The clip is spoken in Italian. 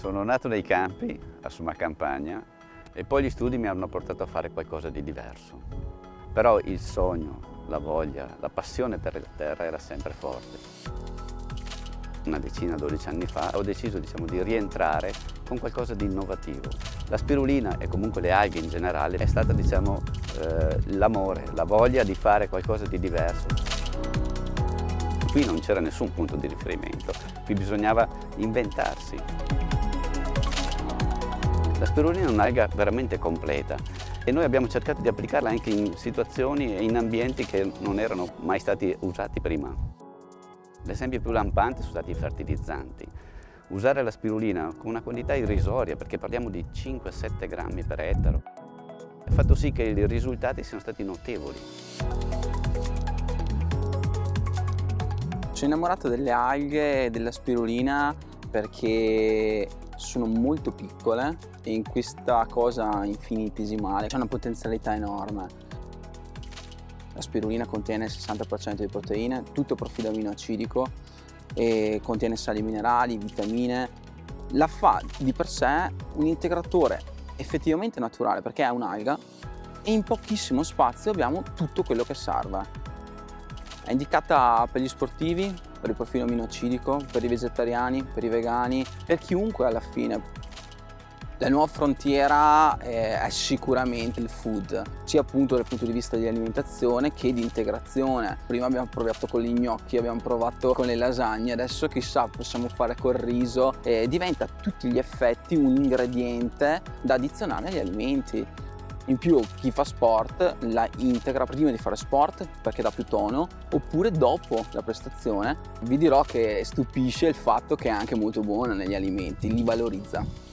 Sono nato nei campi, a Somma Campagna, e poi gli studi mi hanno portato a fare qualcosa di diverso. Però il sogno, la voglia, la passione per la terra era sempre forte. Una decina, 12 anni fa, ho deciso di rientrare con qualcosa di innovativo. La spirulina e comunque le alghe in generale è stata l'amore, la voglia di fare qualcosa di diverso. Qui non c'era nessun punto di riferimento, qui bisognava inventarsi. La spirulina è un'alga veramente completa e noi abbiamo cercato di applicarla anche in situazioni e in ambienti che non erano mai stati usati prima. L'esempio più lampante sono stati i fertilizzanti. Usare la spirulina con una quantità irrisoria, perché parliamo di 5-7 grammi per ettaro, ha fatto sì che i risultati siano stati notevoli. Sono innamorato delle alghe e della spirulina perché sono molto piccole e in questa cosa infinitesimale c'è una potenzialità enorme. La spirulina contiene il 60% di proteine, tutto profilo aminoacidico e contiene sali minerali, vitamine. La fa di per sé un integratore effettivamente naturale perché è un'alga e in pochissimo spazio abbiamo tutto quello che serve. È indicata per gli sportivi, per il profilo aminoacidico, per i vegetariani, per i vegani, per chiunque alla fine. La nuova frontiera è sicuramente il food, sia appunto dal punto di vista di alimentazione che di integrazione. Prima abbiamo provato con gli gnocchi, abbiamo provato con le lasagne, adesso chissà possiamo fare col riso e diventa a tutti gli effetti un ingrediente da addizionare agli alimenti. In più chi fa sport la integra prima di fare sport perché dà più tono, oppure dopo la prestazione. Vi dirò che stupisce il fatto che è anche molto buona negli alimenti, li valorizza.